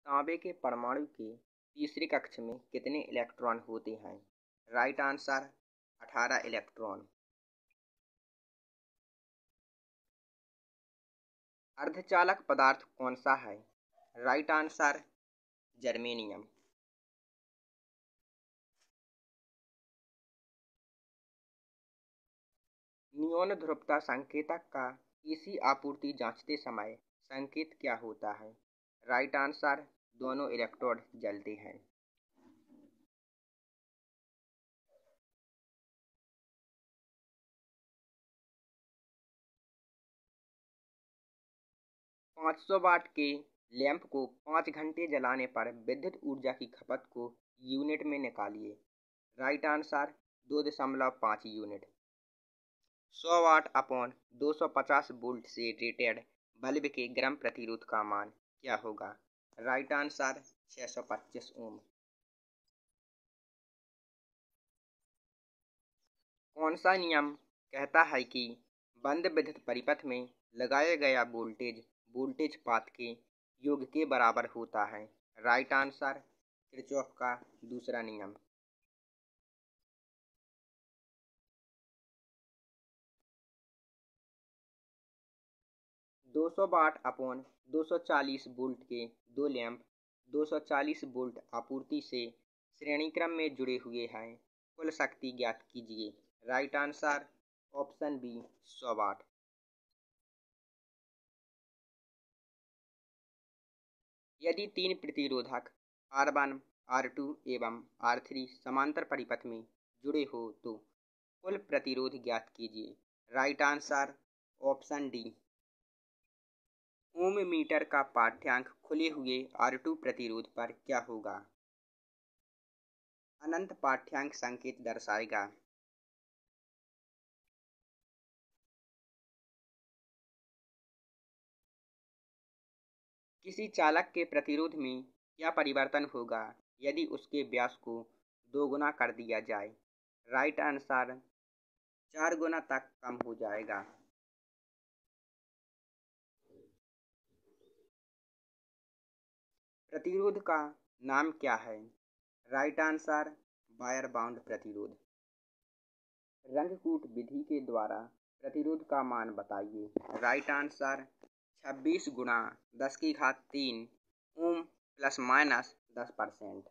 तांबे के परमाणु के तीसरे कक्ष में कितने इलेक्ट्रॉन होते हैं? Right answer 18 electron. अर्धचालक पदार्थ कौन सा है? Right answer germanium. नियॉन ध्रुवता संकेतक का इसी आपूर्ति जांचते समय संकेत क्या होता है? राइट आंसर दोनों इलेक्ट्रोड जलते हैं। पाँच सौ वाट के लैंप को 5 घंटे जलाने पर विद्युत ऊर्जा की खपत को यूनिट में निकालिए। Right answer 2.5 unit. 100 वाट अपॉन 250 वोल्ट से रेटेड बल्ब के गर्म प्रतिरोध का मान क्या होगा? राइट आंसर 625 ओम। कौन सा नियम कहता है कि बंद विद्युत परिपथ में लगाया गया वोल्टेज वोल्टेज पात के योग के बराबर होता है? राइट आंसर किरचॉफ का दूसरा नियम। दो सौ वाट अपॉन 240 वोल्ट के दो लैंप 240 वोल्ट आपूर्ति से श्रेणी क्रम में जुड़े हुए हैं। कुल शक्ति ज्ञात कीजिए। राइट आंसर ऑप्शन बी 100 वाट। यदि तीन प्रतिरोधक R1, R2 एवं R3 समांतर परिपथ में जुड़े हो तो कुल प्रतिरोध ज्ञात कीजिए। Right answer option D. Ohm meter का पाठ्यांक खुले हुए R2 प्रतिरोध पर क्या होगा? अनंत पाठ्यांक संकेत दर्शाएगा। किसी चालक के प्रतिरोध में क्या परिवर्तन होगा यदि उसके व्यास को 2 गुना कर दिया जाए? राइट आंसर 4 गुना तक कम हो जाएगा। प्रतिरोध का नाम क्या है? राइट आंसर वायर बाउंड प्रतिरोध। रंगकूट विधि के द्वारा प्रतिरोध का मान बताइए। राइट आंसर 26 गुणा 10⁻³ ओम प्लस माइनस 10%।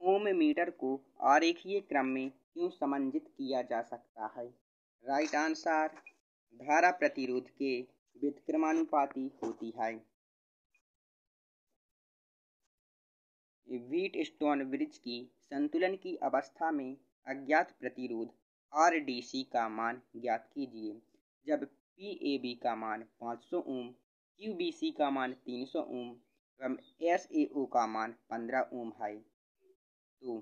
ओम मीटर को आरेखीय क्रम में क्यों समंजित किया जा सकता है? राइट आंसर धारा प्रतिरोध के व्युत्क्रमानुपाती होती है। व्हीटस्टोन ब्रिज की संतुलन की अवस्था में अज्ञात प्रतिरोध RDC का मान ज्ञात कीजिए जब PAB का मान 500 ओम, QBC का मान 300 ओम एवं SAO का मान 15 ओम है। तो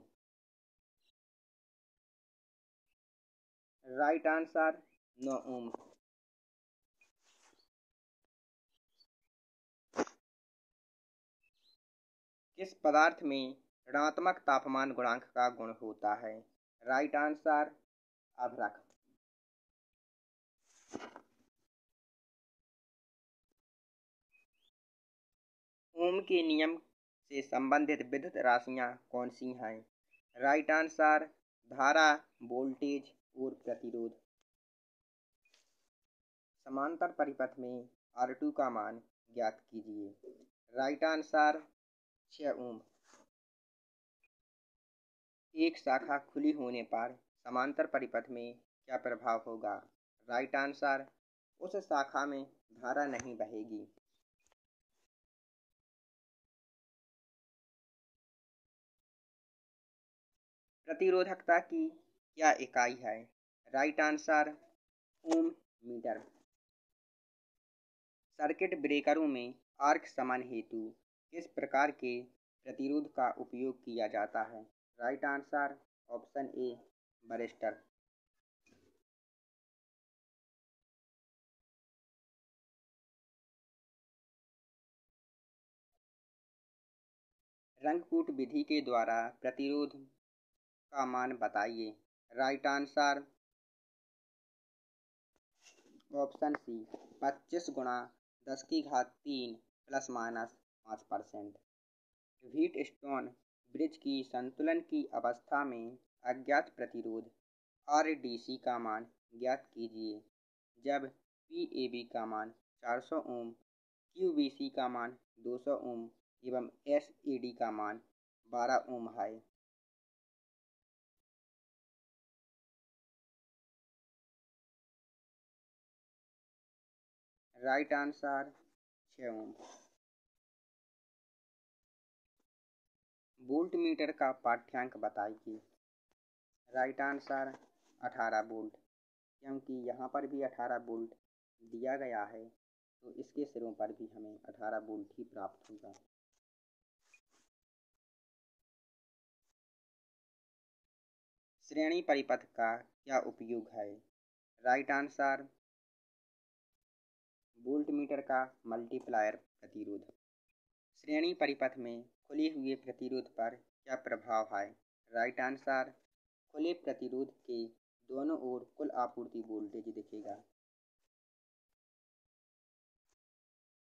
राइट आंसर 9 ओम। किस पदार्थ में ऋणात्मक तापमान गुणांक का गुण होता है? राइट आंसर अभ्रक। ओम के नियम से संबंधित विद्युत राशियां कौन सी हैं? राइट आंसर धारा, वोल्टेज और प्रतिरोध। समांतर परिपथ में R2 का मान ज्ञात कीजिए। राइट आंसर 6 ओम। एक शाखा खुली होने पर समांतर परिपथ में क्या प्रभाव होगा? राइट आंसर उस शाखा में धारा नहीं बहेगी। प्रतिरोधकता की क्या इकाई है? Right answer ohm metre. Circuit ब्रेकरों में आर्क शमन हेतु किस प्रकार के प्रतिरोध का उपयोग किया जाता है? Right answer option A varistor. रंगकूट विधि के द्वारा प्रतिरोध का मान बताइए। राइट आंसर ऑप्शन सी 25 गुणा 10⁻³ plus minus 5%। Wheat stone bridge की संतुलन की अवस्था में अज्ञात प्रतिरोध RDC का मान ज्ञात कीजिए जब PAB का मान 400 ओम, QBC का मान 200 ओम एवं SAD का मान 12 ओम है। राइट आंसर 6 ओम। वोल्ट मीटर का पाठ्यांक बताइए। Right answer 18 volt. क्योंकि यहाँ पर भी 18 वोल्ट दिया गया है तो इसके सिरों पर भी हमें 18 वोल्ट ही प्राप्त होगा। श्रेणी परिपथ का क्या उपयोग है। राइट आंसर वोल्ट मीटर का मल्टीप्लायर प्रतिरोध। श्रेणी परिपथ में खुले हुए प्रतिरोध पर क्या प्रभाव है। राइट आंसर खुले प्रतिरोध के दोनों ओर कुल आपूर्ति वोल्टेज दिखेगा।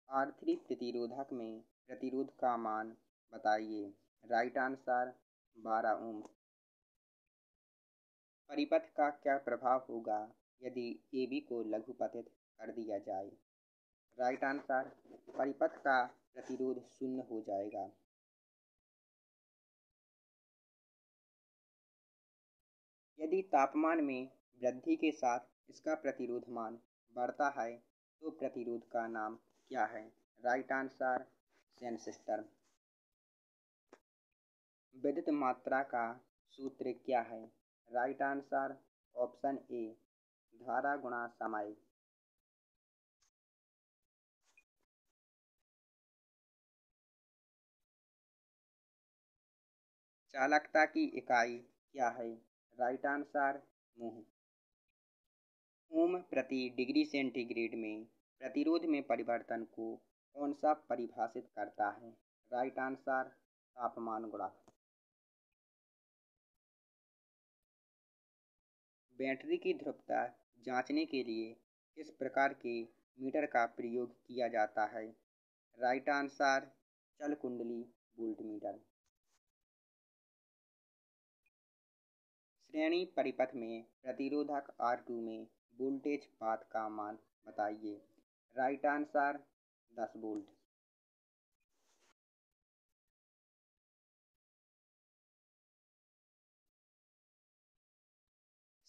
R3 प्रतिरोधक में प्रतिरोध का मान बताइए। राइट आंसर 12 ओम। परिपथ का क्या प्रभाव होगा यदि AB को लघुपतित कर दिया जाए। राइट आंसर परिपथ का प्रतिरोध शून्य हो जाएगा। यदि तापमान में वृद्धि के साथ इसका प्रतिरोध मान बढ़ता है तो प्रतिरोध का नाम क्या है। Right answer transistor. विद्युत मात्रा का सूत्र क्या है। राइट आंसर ऑप्शन ए धारा गुणा समय। चालकता की इकाई क्या है। राइट आंसर मोह। ओम प्रति डिग्री सेंटीग्रेड में प्रतिरोध में परिवर्तन को कौन सा परिभाषित करता है। राइट आंसर तापमान गुणा। बैटरी की ध्रुवता जांचने के लिए किस प्रकार के मीटर का प्रयोग किया जाता है। राइट आंसर चल कुंडली वोल्टमीटर। श्रेणी परिपथ में प्रतिरोधक R2 में वोल्टेज पात का मान बताइए। Right answer 10 volt.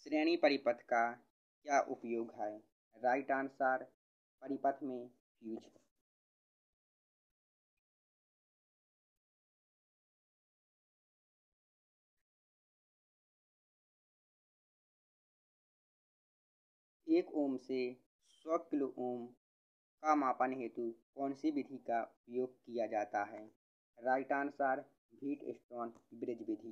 श्रेणी परिपथ का क्या उपयोग है। राइट आंसर परिपथ में फ्यूज। एक ओम से 100 किलो ओम का मापन हेतु कौन सी विधि का उपयोग किया जाता है। Right answer Wheatstone bridge विधि।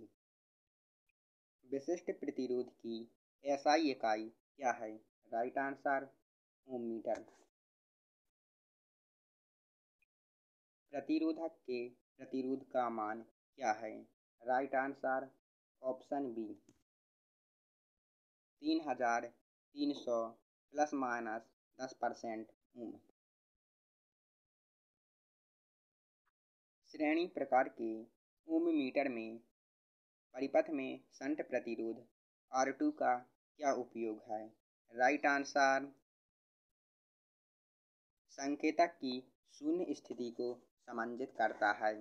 विशिष्ट प्रतिरोध की SI इकाई क्या है। Right answer ohm metre. प्रतिरोधक के प्रतिरोध का मान क्या है। Right answer option B 3300 plus minus 10% ohm. श्रेणी प्रकार के ओम मीटर में परिपथ में शंट प्रतिरोध R2 का क्या उपयोग है। राइट आंसर संकेतक की शून्य स्थिति को समंजित करता है।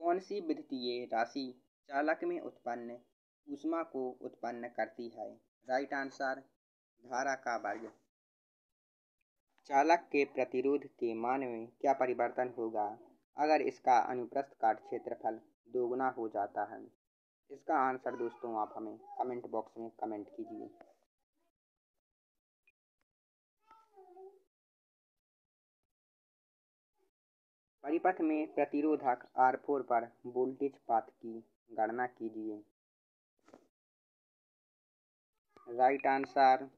कौन सी विद्युतीय राशि चालक में उत्पन्न ऊष्मा को उत्पन्न करती है। राइट आंसर धारा का वर्ग। चालक के प्रतिरोध के मान में क्या परिवर्तन होगा अगर इसका अनुप्रस्थ काट क्षेत्रफल दोगुना हो जाता है। इसका आंसर दोस्तों आप हमें कमेंट बॉक्स में कमेंट कीजिए। परिपथ में प्रतिरोधक R4 पर वोल्टेज पात की गणना कीजिए। Right answer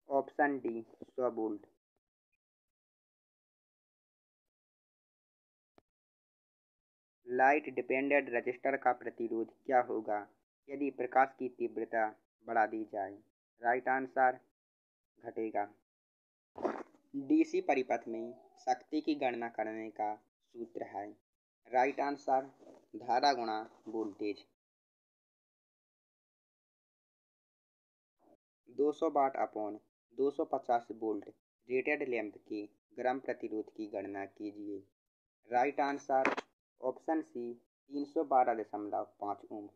option D 100 volt. Light dependent register का प्रतिरोध क्या होगा यदि प्रकाश की तीव्रता बढ़ा दी जाए? राइट आंसर घटेगा। डीसी परिपथ में शक्ति की गणना करने का सूत्र है? राइट आंसर धारा गुणा वोल्टेज। 200 वाट अपॉन 250 वोल्ट रेटेड लैंप के ग्राम प्रतिरोध की गणना कीजिए। राइट आंसर ऑप्शन सी 312.5 ओम।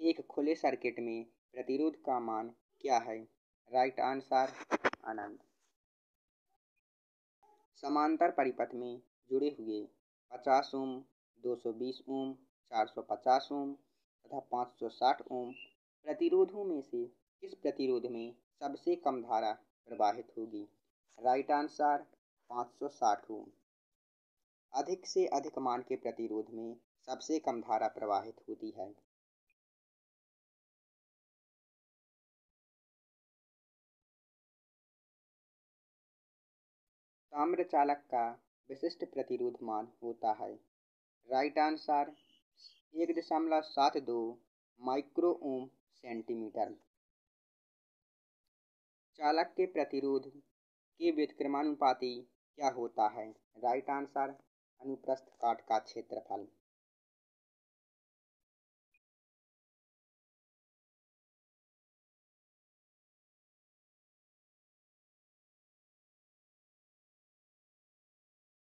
एक खुले सर्किट में प्रतिरोध का मान क्या है? राइट आंसर अनंत। समांतर परिपथ में जुड़े हुए 50 ओम, 220 ओम, 450 ओम तथा 560 ओम प्रतिरोधों में से किस प्रतिरोध में सबसे कम धारा प्रवाहित होगी? राइट आंसर 560 ओम। अधिक से अधिक मान के प्रतिरोध में सबसे कम धारा प्रवाहित होती है? ताम्र चालक का विशिष्ट प्रतिरोध मान होता है? Right answer 1.72 micro ohm centimetre. चालक के प्रतिरोध के व्युत्क्रमानुपाती क्या होता है? राइट आंसर अनुप्रस्थ काट का क्षेत्रफल।